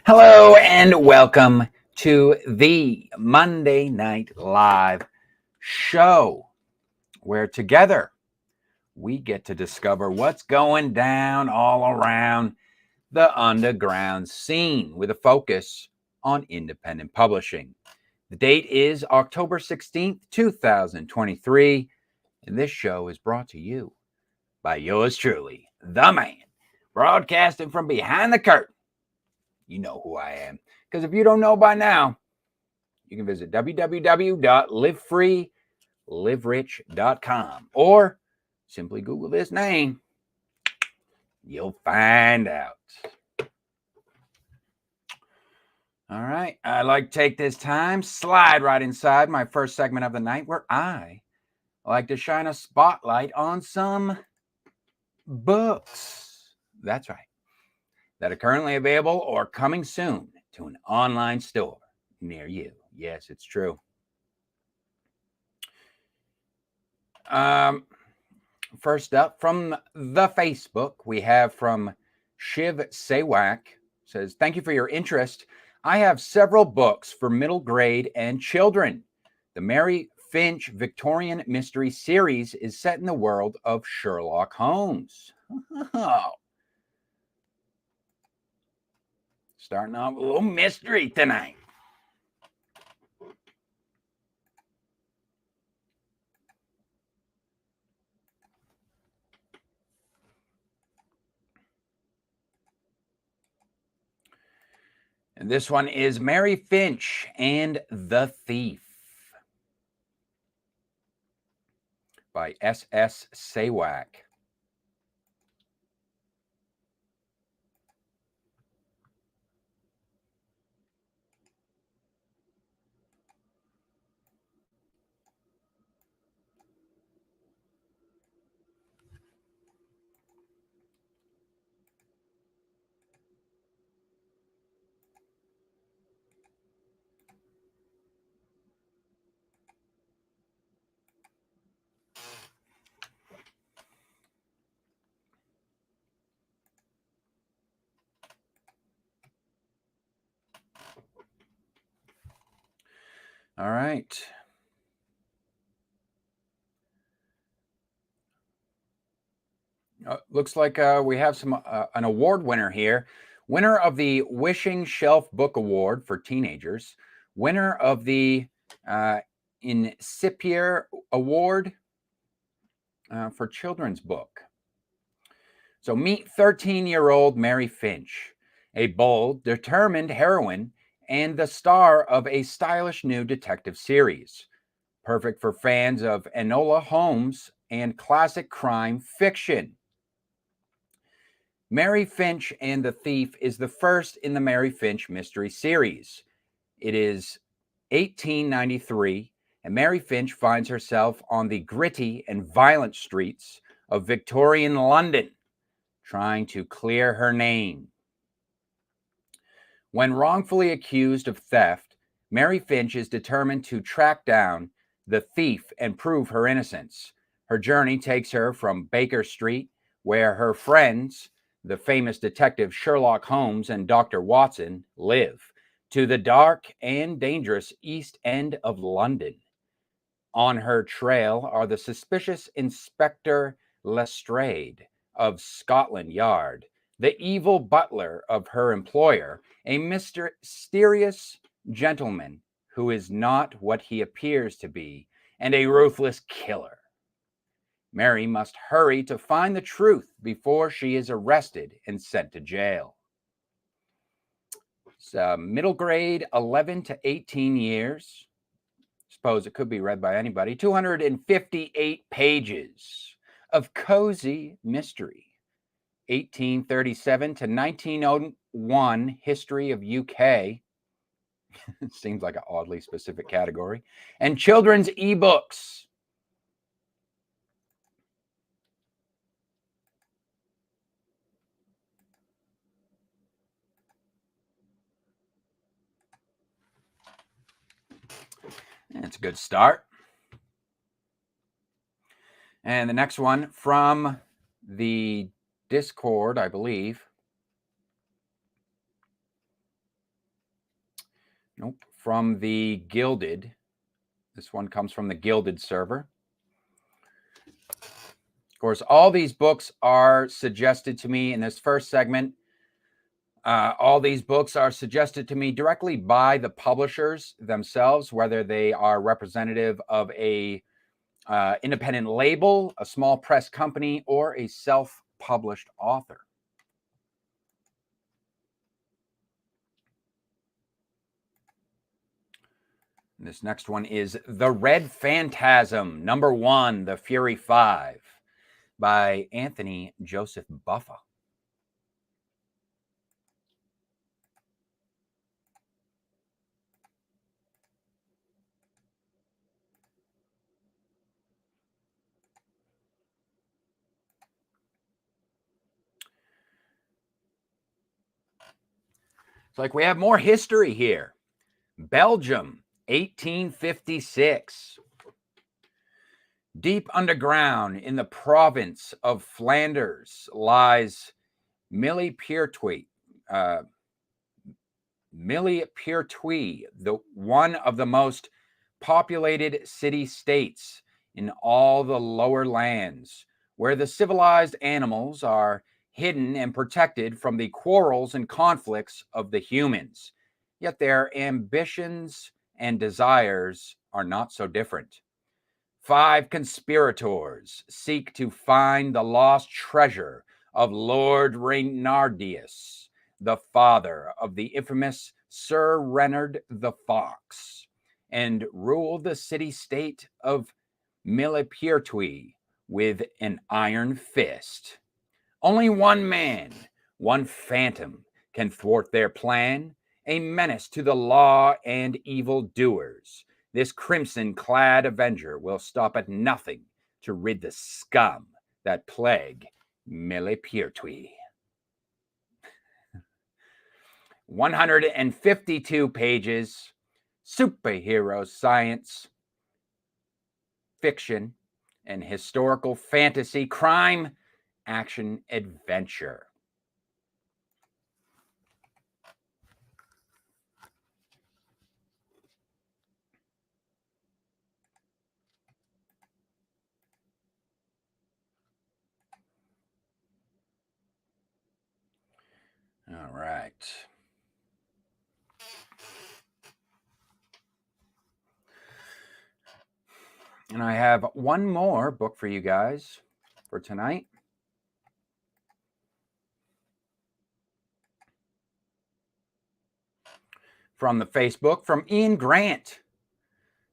Hello and welcome to the Monday Night Live show, where together we get to discover what's going down all around the underground scene with a focus on independent publishing. The date is October 16th, 2023, and this show is brought to you by yours truly, the man, broadcasting from behind the curtain. You know who I am. Because if you don't know by now, you can visit www.livefreeliverich.com or simply Google this name. You'll find out. All right. I'd like to take this time, slide right inside my first segment of the night where I like to shine a spotlight on some books. That's right. That are currently available or coming soon to an online store near you. Yes, it's true. First up from the Facebook, we have from Shiv Saywack. Says, thank you for your interest. I have several books for middle grade and children. The Mary Finch Victorian Mystery Series is set in the world of Sherlock Holmes. Starting off with a little mystery tonight. And this one is Mary Finch and the Thief by S.S. Saywack. All right. Looks like we have an award winner here. Winner of the Wishing Shelf Book Award for teenagers. Winner of the Incipient Award for children's book. So meet 13-year-old Mary Finch, a bold, determined heroine and the star of a stylish new detective series. Perfect for fans of Enola Holmes and classic crime fiction. Mary Finch and the Thief is the first in the Mary Finch mystery series. It is 1893, and Mary Finch finds herself on the gritty and violent streets of Victorian London, trying to clear her name. When wrongfully accused of theft, Mary Finch is determined to track down the thief and prove her innocence. Her journey takes her from Baker Street, where her friends, the famous detective Sherlock Holmes and Dr. Watson, live, to the dark and dangerous East End of London. On her trail are the suspicious Inspector Lestrade of Scotland Yard, the evil butler of her employer, a mysterious gentleman who is not what he appears to be, and a ruthless killer. Mary must hurry to find the truth before she is arrested and sent to jail. It's middle grade, 11 to 18 years. Suppose it could be read by anybody. 258 pages of cozy mystery. 1837 to 1901 history of UK. Seems like an oddly specific category. And children's ebooks. It's a good start. And the next one from the Discord, I believe. Nope, from the Gilded. This one comes from the Gilded server. Of course, all these books are suggested to me in this first segment. All these books are suggested to me directly by the publishers themselves, whether they are representative of a independent label, a small press company, or a self-published author. And this next one is The Red Phantasm, #1, The Fury 5, by Anthony Joseph Buffa. It's like we have more history here. Belgium, 1856. Deep underground in the province of Flanders lies Millepertuis, one of the most populated city-states in all the lower lands, where the civilized animals are hidden and protected from the quarrels and conflicts of the humans. Yet their ambitions and desires are not so different. 5 conspirators seek to find the lost treasure of Lord Reynardius, the father of the infamous Sir Reynard the Fox, and rule the city-state of Millepertuis with an iron fist. Only one man, one phantom, can thwart their plan, a menace to the law and evildoers. This crimson-clad avenger will stop at nothing to rid the scum that plague Millepertuis. 152 pages, superhero science, fiction, and historical fantasy, crime, action, adventure. All right. And I have one more book for you guys for tonight. From the Facebook, from Ian Grant.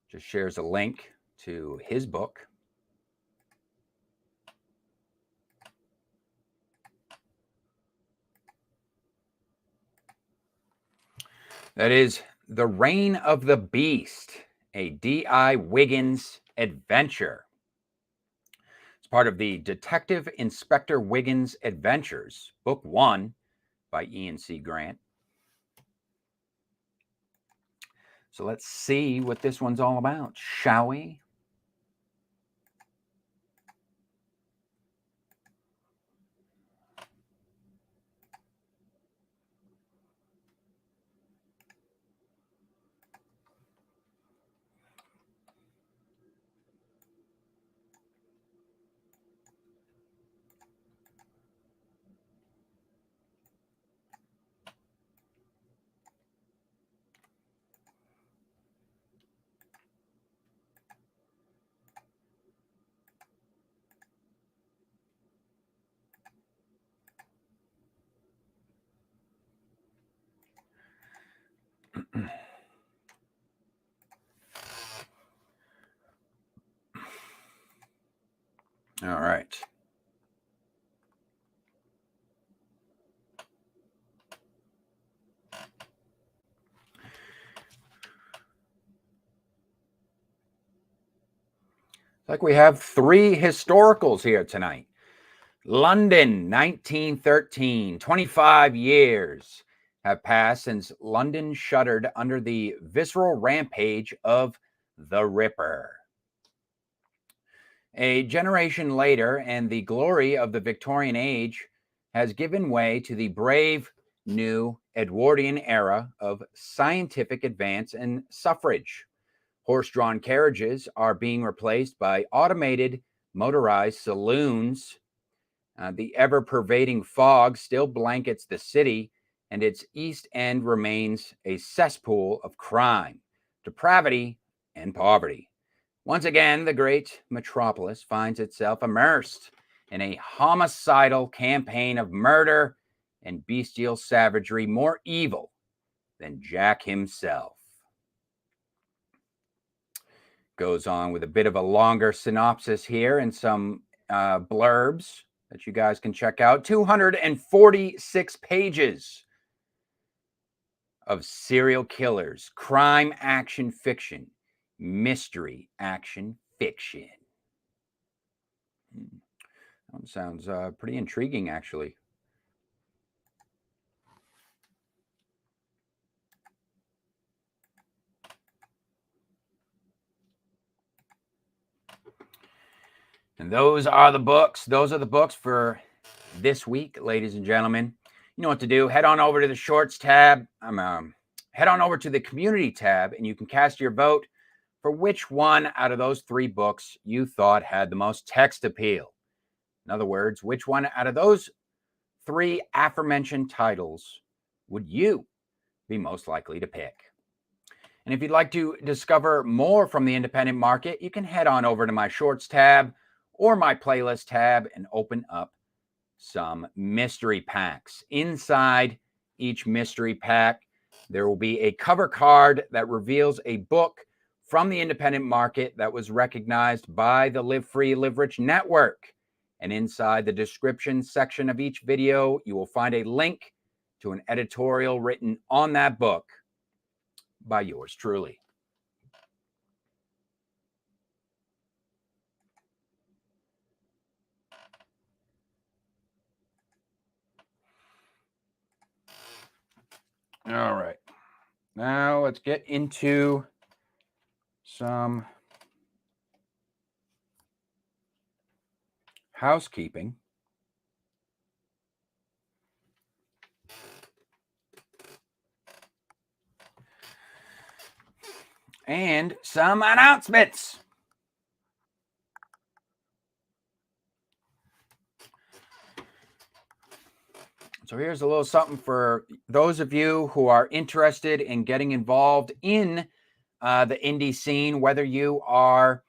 Just shares a link to his book. That is The Reign of the Beast, a D.I. Wiggins adventure. It's part of the Detective Inspector Wiggins Adventures, Book 1 by Ian C. Grant. So let's see what this one's all about, shall we? All right. Like we have 3 historicals here tonight. London, 1913. 25 years have passed since London shuddered under the visceral rampage of the Ripper. A generation later, and the glory of the Victorian age has given way to the brave new Edwardian era of scientific advance and suffrage. Horse-drawn carriages are being replaced by automated motorized saloons. The ever-pervading fog still blankets the city, and its East End remains a cesspool of crime, depravity, and poverty. Once again, the great metropolis finds itself immersed in a homicidal campaign of murder and bestial savagery more evil than Jack himself. Goes on with a bit of a longer synopsis here and some blurbs that you guys can check out. 246 pages of serial killers, crime action fiction, mystery action fiction. That sounds pretty intriguing, actually. And those are the books. Those are the books for this week, ladies and gentlemen. You know what to do. Head on over to the Shorts tab. Head on over to the Community tab, and you can cast your vote for which one out of those 3 books you thought had the most text appeal. In other words, which one out of those 3 aforementioned titles would you be most likely to pick? And if you'd like to discover more from the independent market, you can head on over to my Shorts tab or my Playlist tab and open up some mystery packs. Inside each mystery pack, there will be a cover card that reveals a book from the independent market that was recognized by the Live Free, Live Rich network. And inside the description section of each video, you will find a link to an editorial written on that book by yours truly. All right. Now let's get into some housekeeping. And some announcements. So here's a little something for those of you who are interested in getting involved in the indie scene, whether you are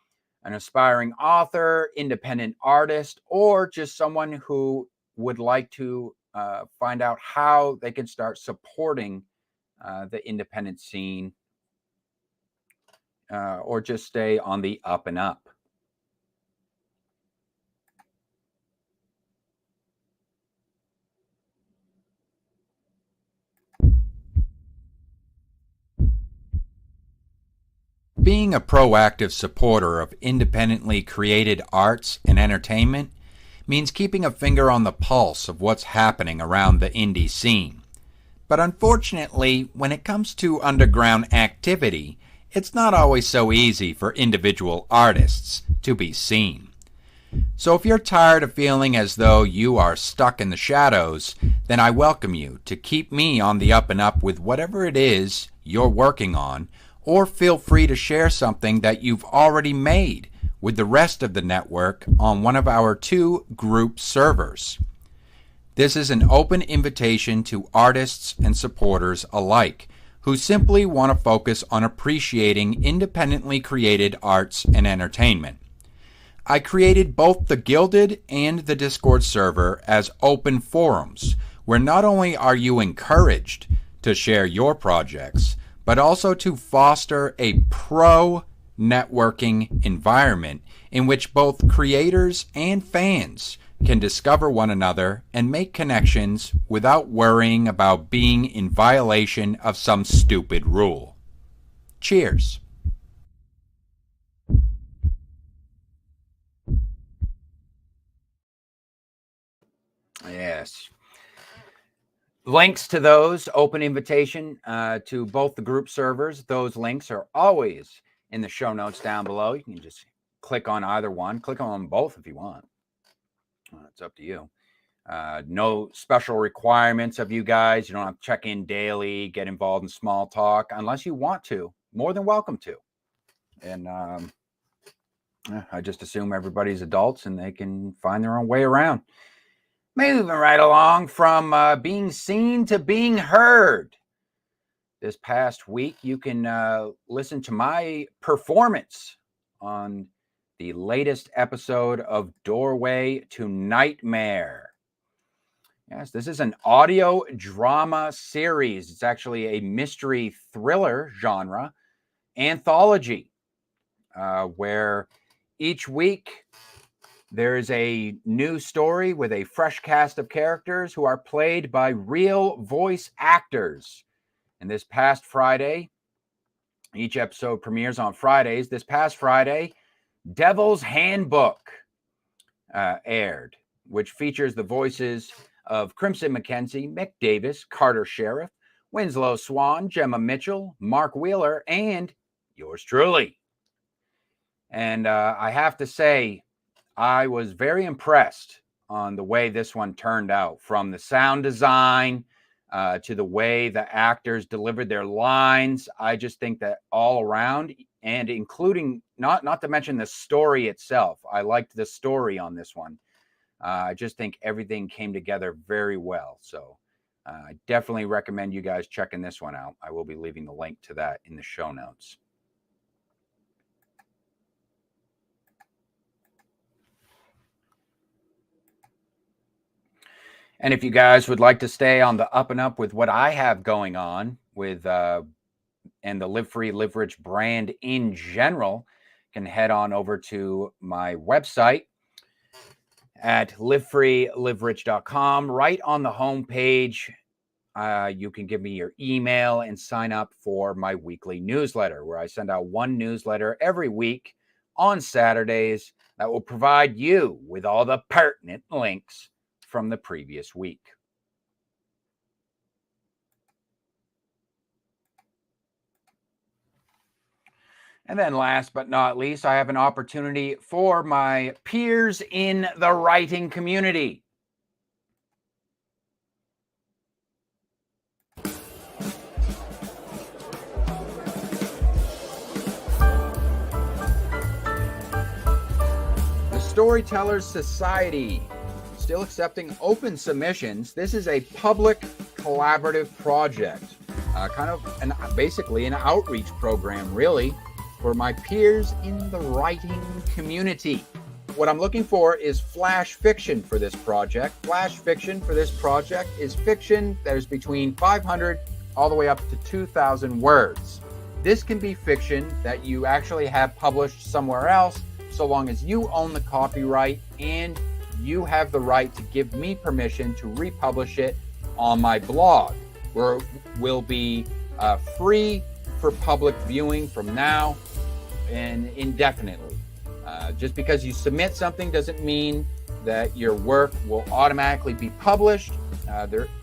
an aspiring author, independent artist, or just someone who would like to find out how they can start supporting the independent scene or just stay on the up and up. Being a proactive supporter of independently created arts and entertainment means keeping a finger on the pulse of what's happening around the indie scene. But unfortunately, when it comes to underground activity, it's not always so easy for individual artists to be seen. So if you're tired of feeling as though you are stuck in the shadows, then I welcome you to keep me on the up and up with whatever it is you're working on, or feel free to share something that you've already made with the rest of the network on one of our 2 group servers. This is an open invitation to artists and supporters alike who simply want to focus on appreciating independently created arts and entertainment. I created both the Gilded and the Discord server as open forums, where not only are you encouraged to share your projects, but also to foster a pro-networking environment in which both creators and fans can discover one another and make connections without worrying about being in violation of some stupid rule. Cheers. Yes. Links to those, open invitation to both the group servers. Those links are always in the show notes down below. You can just click on either one. Click on both if you want. It's up to you. No special requirements of you guys. You don't have to check in daily, get involved in small talk unless you want to. More than welcome to. And I just assume everybody's adults and they can find their own way around. Moving right along from being seen to being heard. This past week, you can listen to my performance on the latest episode of Doorway to Nightmare. Yes, this is an audio drama series. It's actually a mystery thriller genre anthology where each week there's a new story with a fresh cast of characters who are played by real voice actors. And this past Friday, each episode premieres on Fridays. This past Friday, Devil's Handbook aired, which features the voices of Crimson McKenzie, Mick Davis, Carter Sheriff, Winslow Swan, Gemma Mitchell, Mark Wheeler, and yours truly. And I have to say, I was very impressed on the way this one turned out, from the sound design to the way the actors delivered their lines. I just think that all around, and including, not to mention the story itself, I liked the story on this one. I just think everything came together very well. So I definitely recommend you guys checking this one out. I will be leaving the link to that in the show notes. And if you guys would like to stay on the up and up with what I have going on with and the Live Free, Live Rich brand in general, can head on over to my website at livefreeliverich.com. Right on the homepage, you can give me your email and sign up for my weekly newsletter, where I send out one newsletter every week on Saturdays that will provide you with all the pertinent links from the previous week. And then last but not least, I have an opportunity for my peers in the writing community. The Storytellers Society, still accepting open submissions. This is a public collaborative project, basically an outreach program, really, for my peers in the writing community. What I'm looking for is flash fiction for this project. Flash fiction for this project is fiction that is between 500 all the way up to 2,000 words. This can be fiction that you actually have published somewhere else, so long as you own the copyright and you have the right to give me permission to republish it on my blog, where it will be free for public viewing from now and indefinitely. Just because you submit something doesn't mean that your work will automatically be published.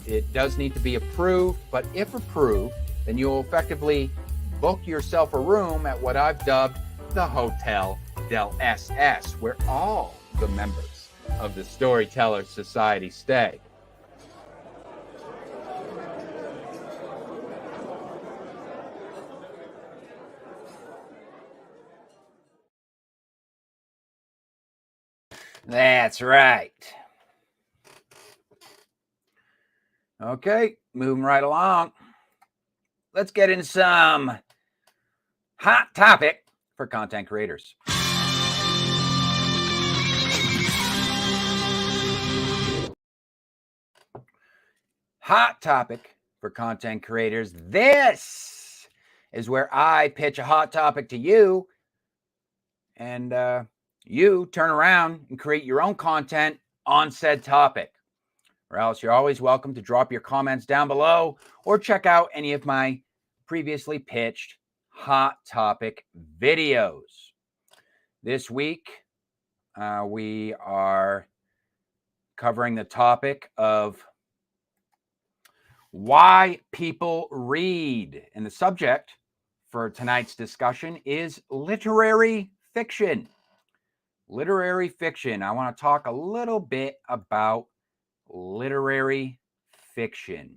It does need to be approved, but if approved, then you'll effectively book yourself a room at what I've dubbed the Hotel del SS, where all the members of the Storytellers Society stay. That's right. Okay, moving right along. Let's get into some hot topic for content creators. Hot topic for content creators. This is where I pitch a hot topic to you, and you turn around and create your own content on said topic. Or else you're always welcome to drop your comments down below or check out any of my previously pitched hot topic videos. This week, we are covering the topic of why people read. And the subject for tonight's discussion is literary fiction. Literary fiction. I want to talk a little bit about literary fiction.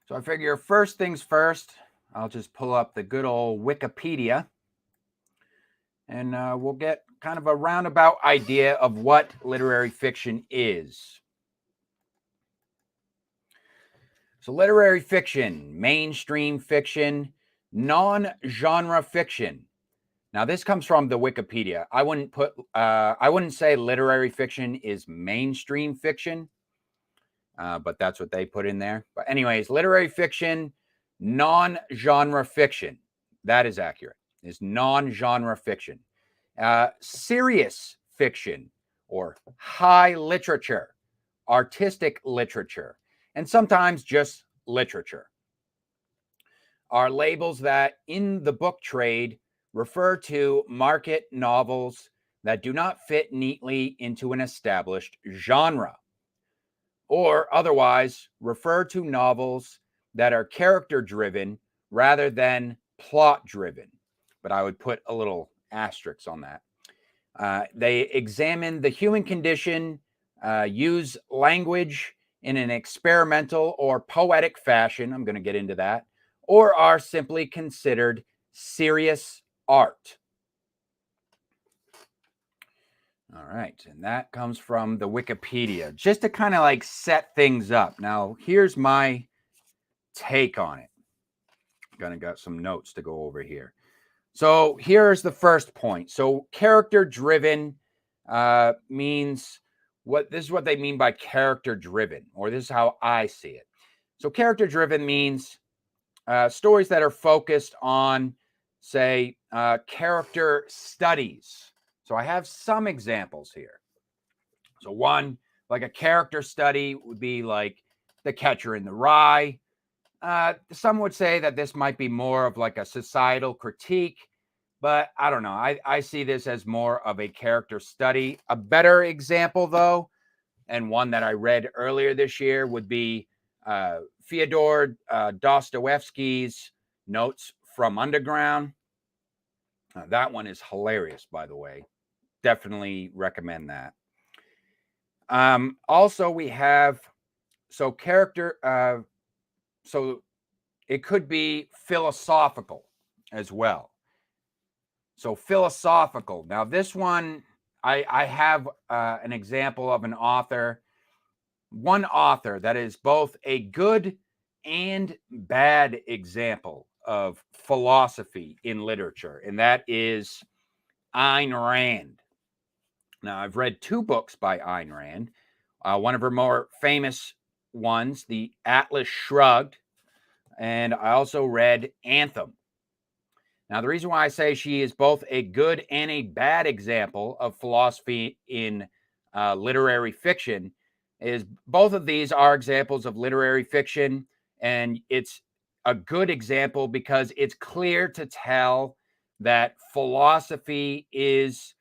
So I figure first things first, I'll just pull up the good old Wikipedia, and we'll get kind of a roundabout idea of what literary fiction is. So literary fiction, mainstream fiction, non-genre fiction. Now this comes from the Wikipedia. I wouldn't say literary fiction is mainstream fiction, but that's what they put in there. But anyways, literary fiction, non-genre fiction. That is accurate. Is non-genre fiction. Serious fiction or high literature, artistic literature, and sometimes just literature are labels that in the book trade refer to market novels that do not fit neatly into an established genre, or otherwise refer to novels that are character driven rather than plot driven. But I would put a little asterisk on that. They examine the human condition, use language in an experimental or poetic fashion. I'm going to get into that. Or are simply considered serious art. All right, and that comes from the Wikipedia, just to kind of like set things up. Now, here's my take on it. Gonna got some notes to go over here. So here's the first point. So character driven means this is what they mean by character driven, or this is how I see it. So character driven means stories that are focused on, say, character studies. So I have some examples here. So one, like a character study would be like The Catcher in the Rye. Some would say that this might be more of like a societal critique, but I don't know. I see this as more of a character study. A better example, though, and one that I read earlier this year would be Fyodor Dostoevsky's Notes from Underground. That one is hilarious, by the way. Definitely recommend that. Also, we have so it could be philosophical as well. So philosophical. Now, this one, I have an example of one author that is both a good and bad example of philosophy in literature, and that is Ayn Rand. Now, I've read 2 books by Ayn Rand. One of her more famous ones, The Atlas Shrugged, and I also read Anthem. Now, the reason why I say she is both a good and a bad example of philosophy in literary fiction is both of these are examples of literary fiction, and it's a good example because it's clear to tell that philosophy is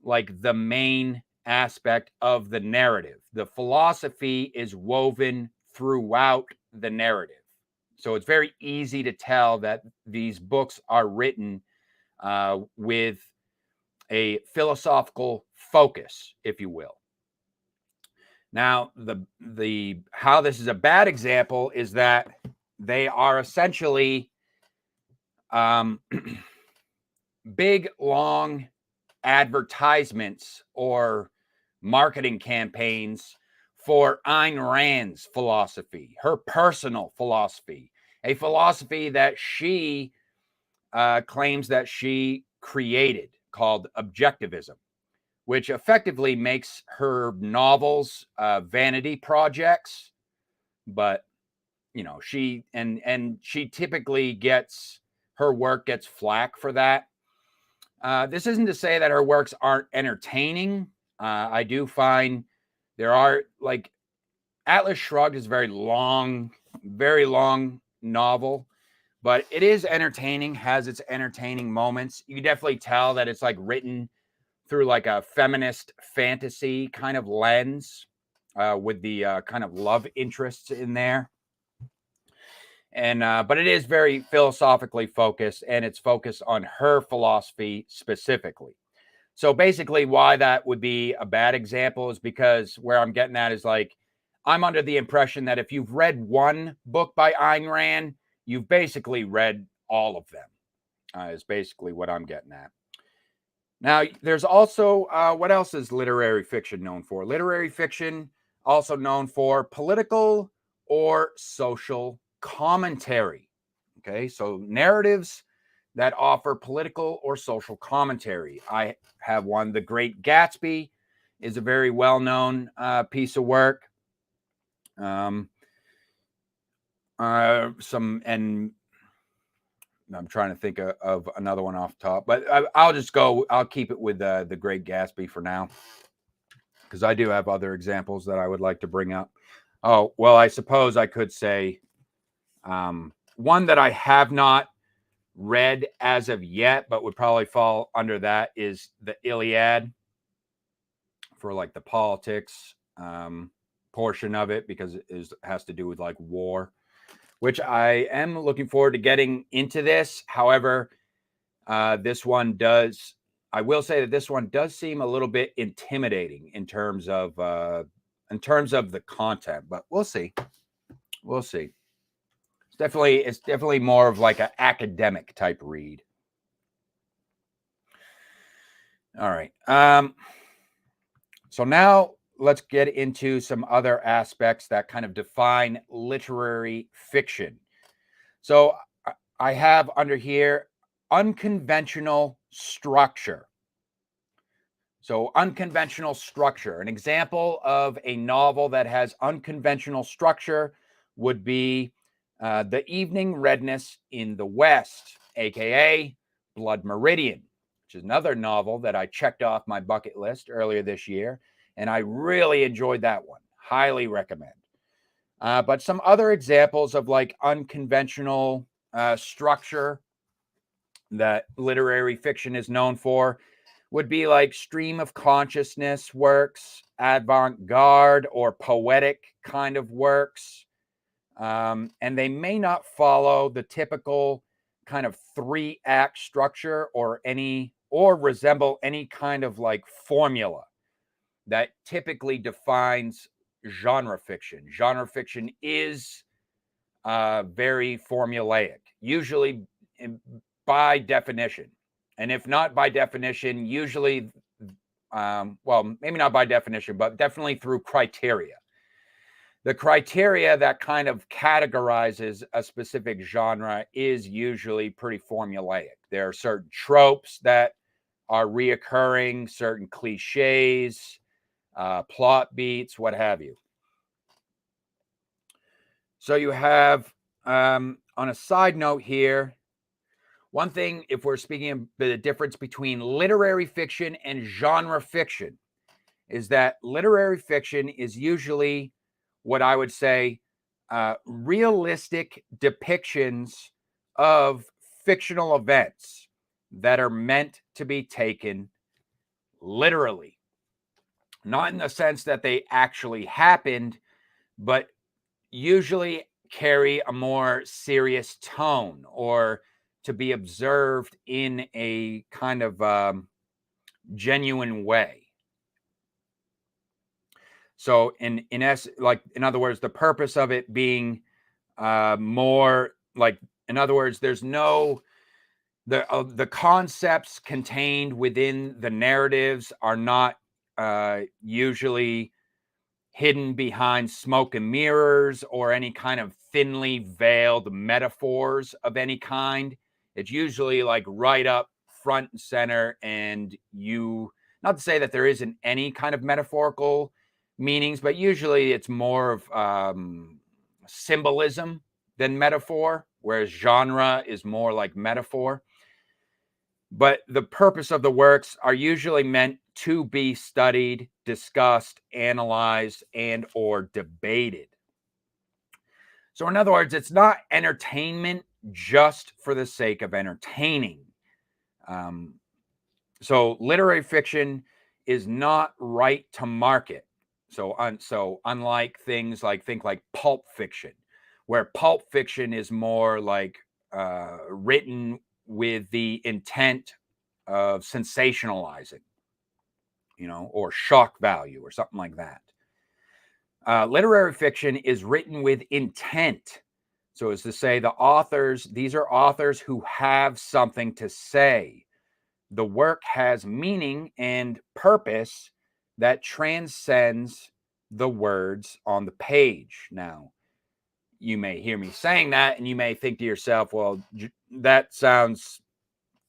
like the main aspect of the narrative. The philosophy is woven throughout the narrative. So it's very easy to tell that these books are written with a philosophical focus, if you will. Now, the how this is a bad example is that they are essentially big, long advertisements or marketing campaigns for Ayn Rand's philosophy, her personal philosophy, a philosophy that she claims that she created called objectivism, which effectively makes her novels vanity projects. But you know, she typically gets her work gets flack for that. This isn't to say that her works aren't entertaining. I do find there are, like, Atlas Shrugged is a very long novel, but it is entertaining, has its entertaining moments. You can definitely tell that it's like written through like a feminist fantasy kind of lens with the kind of love interests in there. And but it is very philosophically focused, and it's focused on her philosophy specifically. So basically, why that would be a bad example is because where I'm getting at is like, I'm under the impression that if you've read one book by Ayn Rand, you've basically read all of them, is basically what I'm getting at. Now, there's also, what else is literary fiction known for? Literary fiction, also known for political or social commentary. Okay, so narratives that offer political or social commentary. I have one. The Great Gatsby is a very well-known piece of work. And I'm trying to think of another one off the top, but I'll keep it with The Great Gatsby for now, because I do have other examples that I would like to bring up. Oh, well, I suppose I could say one that I have not read as of yet, but would probably fall under that, is the Iliad, for like the politics portion of it, because it has to do with like war, which I am looking forward to getting into this. However, this one does, I will say that this one does seem a little bit intimidating in terms of the content, but we'll see. We'll see. It's definitely more of like an academic type read. All right. So now let's get into some other aspects that kind of define literary fiction. So I have under here unconventional structure. So unconventional structure. An example of a novel that has unconventional structure would be The Evening Redness in the West, aka Blood Meridian, which is another novel that I checked off my bucket list earlier this year, and I really enjoyed that one. Highly recommend. But some other examples of like unconventional structure that literary fiction is known for would be like stream of consciousness works, avant-garde or poetic kind of works. And they may not follow the typical kind of 3-act structure or resemble any kind of like formula that typically defines genre fiction. Genre fiction is very formulaic, usually by definition. And if not by definition, usually, well, maybe not by definition, but definitely through criteria. The criteria that kind of categorizes a specific genre is usually pretty formulaic. There are certain tropes that are reoccurring, certain cliches, plot beats, what have you. So you have, on a side note here, one thing, if we're speaking of the difference between literary fiction and genre fiction, is that literary fiction is usually what I would say realistic depictions of fictional events that are meant to be taken literally. Not in the sense that they actually happened, but usually carry a more serious tone or to be observed in a kind of genuine way. So in other words, the purpose of it being more like, in other words, there's no, the concepts contained within the narratives are not usually hidden behind smoke and mirrors or any kind of thinly veiled metaphors of any kind. It's usually like right up front and center, and not to say that there isn't any kind of metaphorical meanings, but usually it's more of symbolism than metaphor, whereas genre is more like metaphor. But the purpose of the works are usually meant to be studied, discussed, analyzed, and or debated. So in other words, it's not entertainment just for the sake of entertaining. So literary fiction is not right to market. So unlike things like, think like pulp fiction, where pulp fiction is more like written with the intent of sensationalizing, or shock value or something like that. Literary fiction is written with intent. So as to say, these are authors who have something to say. The work has meaning and purpose that transcends the words on the page. Now, you may hear me saying that, and you may think to yourself, well, that sounds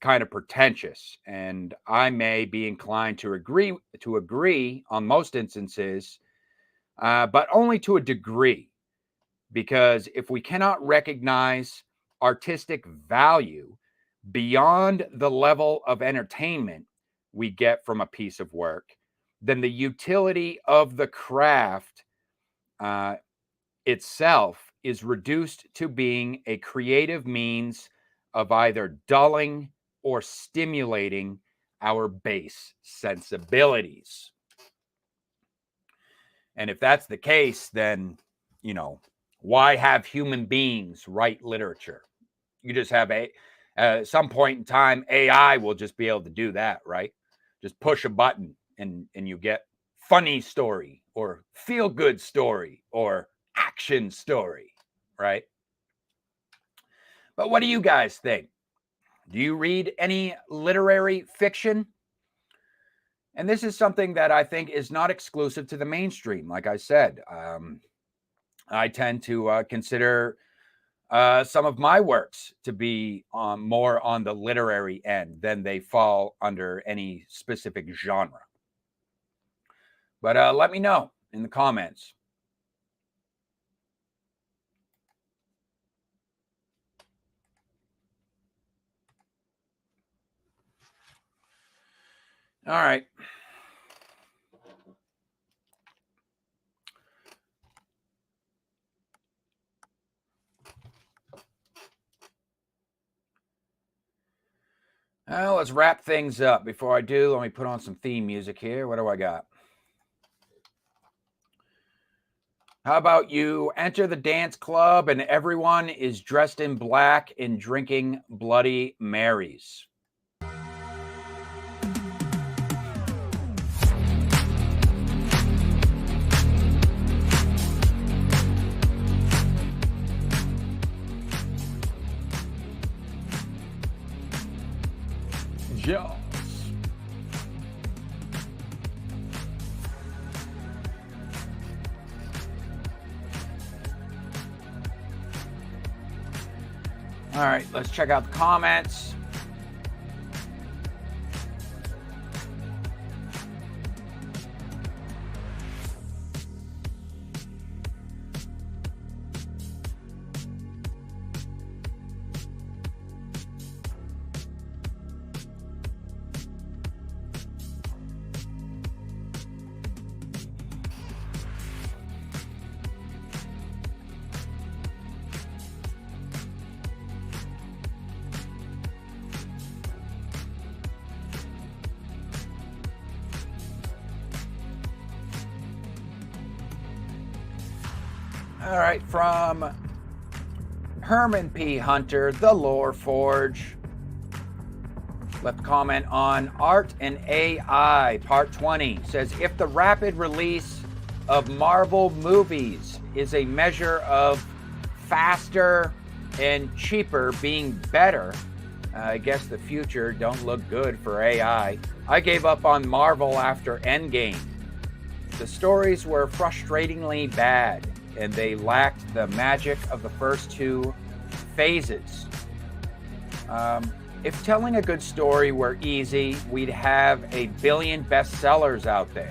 kind of pretentious. And I may be inclined to agree on most instances, but only to a degree. Because if we cannot recognize artistic value beyond the level of entertainment we get from a piece of work, then the utility of the craft itself is reduced to being a creative means of either dulling or stimulating our base sensibilities. And if that's the case, then, why have human beings write literature? You just have at some point in time, AI will just be able to do that, right? Just push a button and you get funny story or feel good story or action story, right? But what do you guys think? Do you read any literary fiction? And this is something that I think is not exclusive to the mainstream. Like I said, I tend to consider some of my works to be more on the literary end than they fall under any specific genre. But let me know in the comments. All right. Well, let's wrap things up. Before I do, let me put on some theme music here. What do I got? How about you enter the dance club and everyone is dressed in black and drinking Bloody Marys? Yes. All right, let's check out the comments. All right, from Herman P. Hunter, The Lore Forge, left a comment on Art and AI, Part 20. Says, if the rapid release of Marvel movies is a measure of faster and cheaper being better, I guess the future don't look good for AI. I gave up on Marvel after Endgame. The stories were frustratingly bad, and they lacked the magic of the first two phases. If telling a good story were easy, we'd have 1 billion bestsellers out there,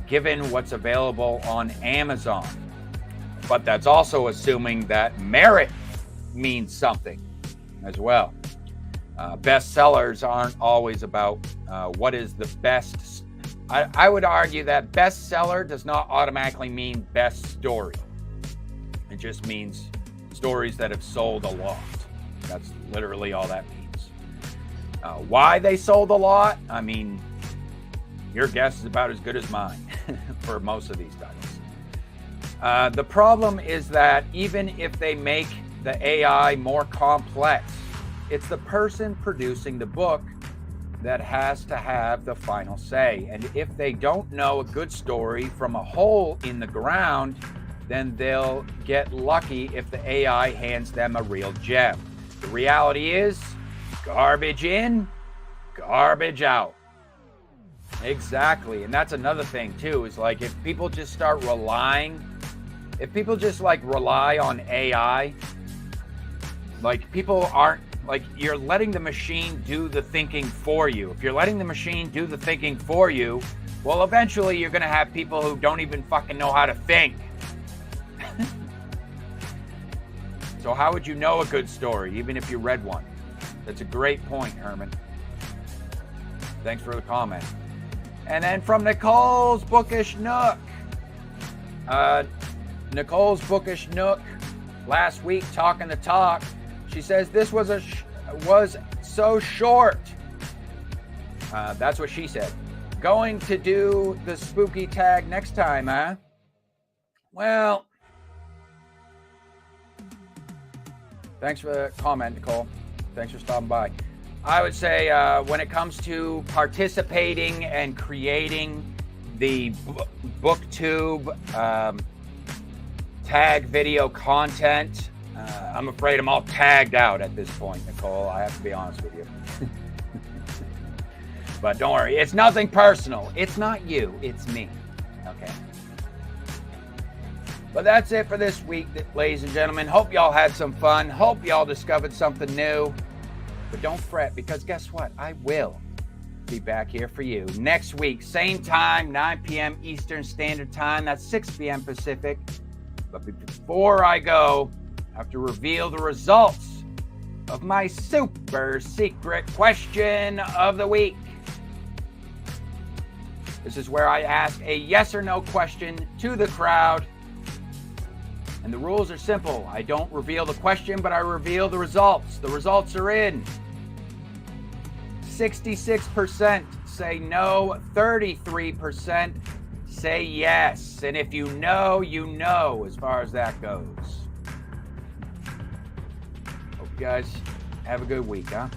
given what's available on Amazon. But that's also assuming that merit means something as well. Bestsellers aren't always about what is the best. I would argue that bestseller does not automatically mean best story. It just means stories that have sold a lot. That's literally all that means. Why they sold a lot? I mean, your guess is about as good as mine for most of these titles. The problem is that even if they make the AI more complex, it's the person producing the book that has to have the final say. And if they don't know a good story from a hole in the ground, then they'll get lucky if the AI hands them a real gem. The reality is, garbage in, garbage out. Exactly. And that's another thing too, is like if people just start relying, if people just like rely on AI, like people aren't, like you're letting the machine do the thinking for you. If you're letting the machine do the thinking for you, well, eventually you're going to have people who don't even fucking know how to think. So how would you know a good story, even if you read one? That's a great point, Herman. Thanks for the comment. And then from Nicole's Bookish Nook. Nicole's Bookish Nook, last week, talking the talk, she says this was so short. That's what she said. Going to do the spooky tag next time, huh? Well, thanks for the comment, Nicole. Thanks for stopping by. I would say when it comes to participating and creating the Booktube tag video content, I'm afraid I'm all tagged out at this point, Nicole. I have to be honest with you. But don't worry, it's nothing personal. It's not you, it's me. Okay. But that's it for this week, ladies and gentlemen. Hope y'all had some fun. Hope y'all discovered something new. But don't fret, because guess what? I will be back here for you next week. Same time, 9 p.m. Eastern Standard Time. That's 6 p.m. Pacific. But before I go, I have to reveal the results of my super secret question of the week. This is where I ask a yes or no question to the crowd. And the rules are simple. I don't reveal the question, but I reveal the results. The results are in. 66% say no, 33% say yes. And if you know, you know, as far as that goes. Hope you guys have a good week, huh?